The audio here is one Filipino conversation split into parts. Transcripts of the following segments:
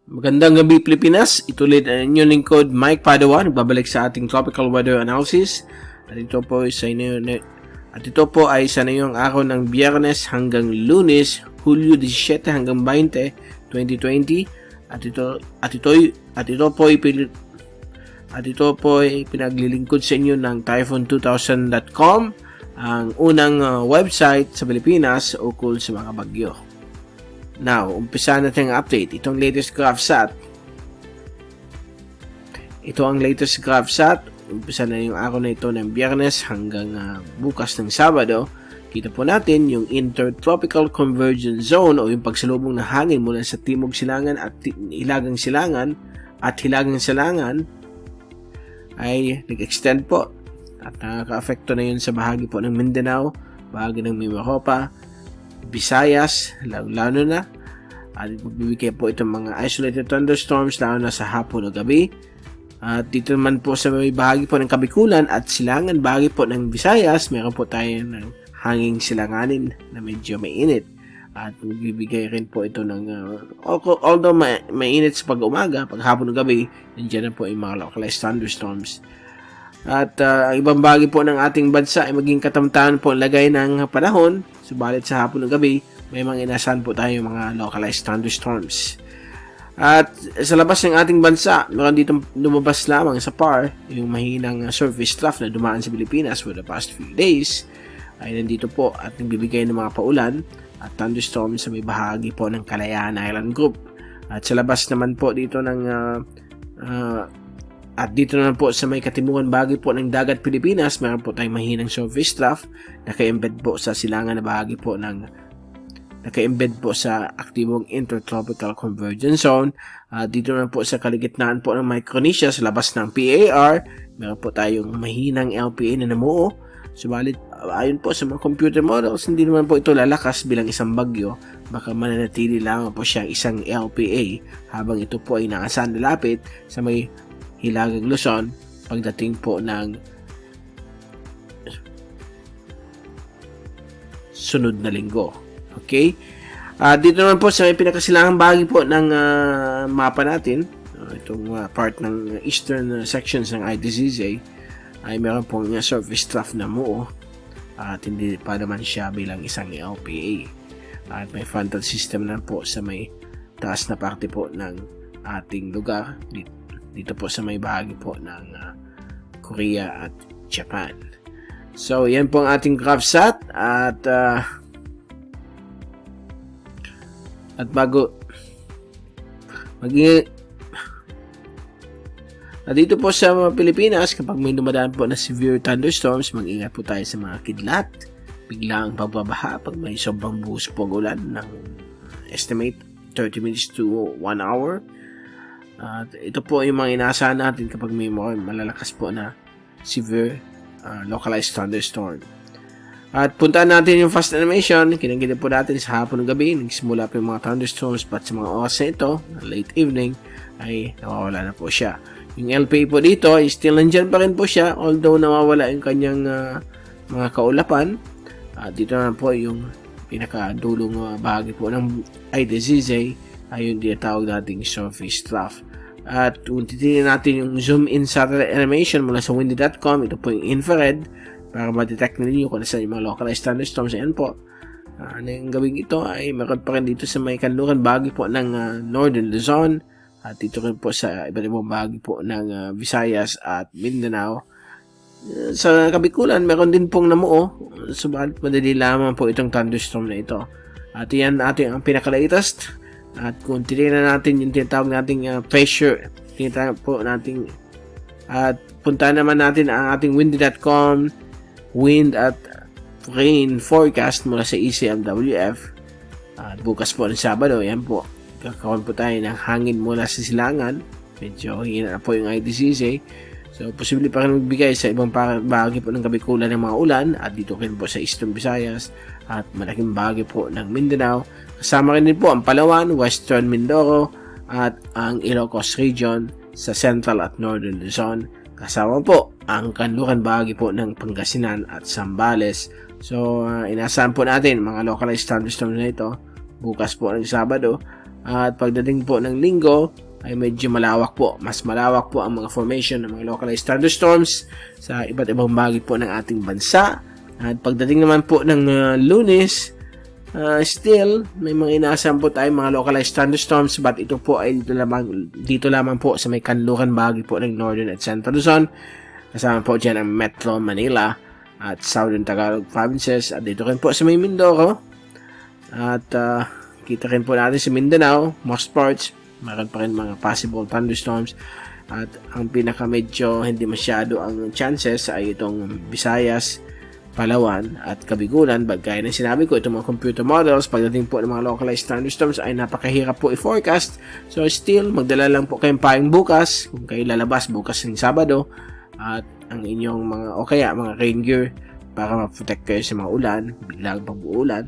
Magandang gabi Pilipinas, ito ulit ang inyong lingkod Mike Padua, nagbabalik sa ating Tropical Weather Analysis. At ito po ay sa ngayong araw ng Biyernes hanggang Lunes, Hulyo 17 hanggang 20, 2020. At ito po ay pinaglilingkod sa inyo ng Typhoon2000.com, ang unang website sa Pilipinas ukol sa mga bagyo. Now, umpisa natin ang update. Itong latest GraphSat. Ito ang latest GraphSat. Umpisa na yung araw na ito ng Biyernes hanggang bukas ng Sabado. Kita po natin yung Intertropical Convergence Zone o yung pagsalubong ng hangin mula sa Timog Silangan at Hilagang Silangan ay nag-extend po. At nakaka-apekto na yun sa bahagi po ng Mindanao, bahagi ng Mimaropa, Visayas, lalo na. At magbibigay po itong mga isolated thunderstorms lalo na sa hapon o gabi. At dito naman po sa may bahagi po ng Kabikulan at Silangan, bahagi po ng Visayas, meron po tayo ng hanging silanganin na medyo mainit. At magbibigay rin po ito ng although mainit sa pag-umaga, pag hapon o gabi, nandiyan na po yung mga localized thunderstorms. At ang ibang bahagi po ng ating bansa ay maging katamtaman po ang lagay ng panahon. Subalit sa hapon o gabi, may mga inasahan po tayo mga localized thunderstorms. At sa labas ng ating bansa, meron dito lumabas lamang sa PAR, yung mahinang surface trough na dumaan sa Pilipinas for the past few days, ay nandito po at nagbibigay ng mga paulan at thunderstorms sa may bahagi po ng Kalayaan Island Group. At sa labas naman po dito ng dito naman po sa may katimukan bahagi po ng dagat Pilipinas, meron po tayong mahinang surface trough naka-embed po sa silangan na bahagi po ng naka-embed po sa aktibong Intertropical Convergence Zone. Dito naman po sa kaligitnaan po ng Micronesia sa labas ng PAR, meron po tayong mahinang LPA na namuo. Subalit ayon po sa mga computer models, hindi naman po ito lalakas bilang isang bagyo. Baka mananatili lamang po siya isang LPA habang ito po ay naasahan na lapit sa may Hilagang Luzon pagdating po ng sunod na linggo. Okay? Dito naman po sa may pinakasilangang bahagi po ng mapa natin, itong part ng eastern sections ng ITCZ, ay meron pong surface trough na muo at hindi pa naman siya bilang isang LPA. At may frontal system na po sa may taas na parte po ng ating lugar dito po sa may bahagi po ng Korea at Japan. So, yan po ang ating GraphSat at bago dito po sa Pilipinas, kapag may dumadaan po na severe thunderstorms, mag-ingat po tayo sa mga kidlat, biglang pagbabaha pag may sobrang buhos po ulan ng estimate 30 minutes to 1 hour. At ito po yung mga inaasahan natin kapag may malalakas po na severe localized thunderstorm. At puntaan natin yung fast animation. Kinaganda po natin sa hapon ng gabi. Nagsimula po yung mga thunderstorms, but sa mga oras na ito, late evening, ay nawawala na po siya. Yung LPA po dito ay still nandyan pa rin po siya, although nawawala yung kanyang mga kaulapan. Dito na po yung pinakadulong bahagi po ng ITCZ ay yung tinatawag nating surface trough. At kung titignan natin yung zoom in satellite animation mula sa windy.com, ito po yung infrared para ma-detect ninyo kung nasaan yung mga localized thunderstorms. Ayan po. Ngayong gawing ito ay meron pa rin dito sa may kanluran bahagi po ng Northern Luzon at dito rin po sa iba't ibang bahagi po ng Visayas at Mindanao. Sa Kabikulan, meron din pong namuo. Subalit madali lamang po itong thunderstorm na ito. At yan ating ang pinaka-latest. At kung titignan natin yung tinatawag nating pressure, tinatawag po natin at punta naman natin ang ating windy.com wind at rain forecast mula sa ECMWF. At bukas po ng Sabado, yan po, kakaroon po tayo ng hangin mula sa silangan. Medyo hina na po yung ITCZ. So, posible pa rin magbigay sa ibang bahagi po ng Kabikulan ng mga ulan at dito rin po sa Eastern Visayas at malaking bahagi po ng Mindanao. Kasama rin din po ang Palawan, Western Mindoro at ang Ilocos Region sa Central at Northern Luzon. Kasama po ang kanluran bahagi po ng Pangasinan at Zambales. So, inasahan po natin mga localized thunderstorms na ito bukas po ng Sabado. At pagdating po ng linggo ay medyo malawak po. Mas malawak po ang mga formation ng mga localized thunderstorms sa iba't ibang bahagi po ng ating bansa. At pagdating naman po ng Lunes, still may mga inaasahan po tayong mga localized thunderstorms, but ito po ay dito lamang po sa may kanluran bahagi po ng Northern at Central Luzon. Kasama po dyan ang Metro Manila at Southern Tagalog provinces, at dito rin po sa may Mindoro. At kita rin po natin sa Mindanao, most parts, meron pa rin mga possible thunderstorms. At ang pinaka medyo hindi masyado ang chances ay itong Visayas, Palawan at Kabigulan. Gaya ng sinabi ko, itong mga computer models, pagdating po ng mga localized thunderstorms ay napakahirap po i-forecast. So still, magdala lang po kayong paing bukas, kung kayo lalabas bukas ng Sabado, at ang inyong mga rain gear para ma-protect kayo sa mga ulan, biglang pag-uulan,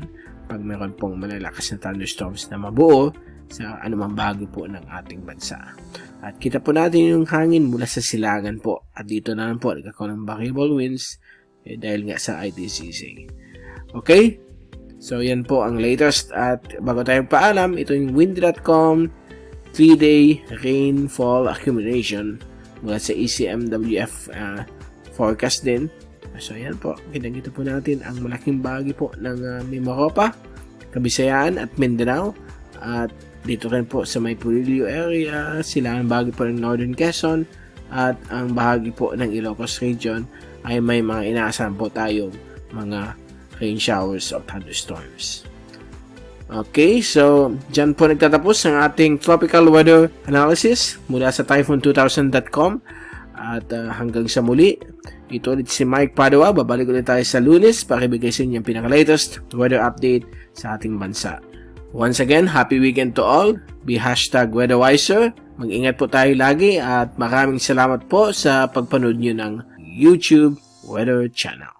pag meron pong malalakas na thunderstorms na mabuo sa anumang bahagi po ng ating bansa. At kita po natin yung hangin mula sa silangan po. At dito na lang po, nagkakaroon ng variable winds dahil nga sa ITCZ. Okay? So, yan po ang latest. At bago tayong paalam, ito yung wind.com 3-day rainfall accumulation mula sa ECMWF forecast din. So, ayan po. Kinagita po natin ang malaking bahagi po ng Mimaropa, Kabisayaan at Mindanao. At dito rin po sa may Purillo area, sila ang bahagi po ng Northern Quezon at ang bahagi po ng Ilocos region ay may mga inaasahan po tayong mga rain showers of thunderstorms. Okay, so dyan po nagtatapos ang ating tropical weather analysis mula sa typhoon2000.com. At hanggang sa muli, ito ulit si Mike Padua. Babalik ulit tayo sa Lunes para ibigay sa inyo ang pinaka-latest weather update sa ating bansa. Once again, happy weekend to all. Be #weatherwiser. Mag-ingat po tayo lagi at maraming salamat po sa pagpanood nyo ng YouTube Weather Channel.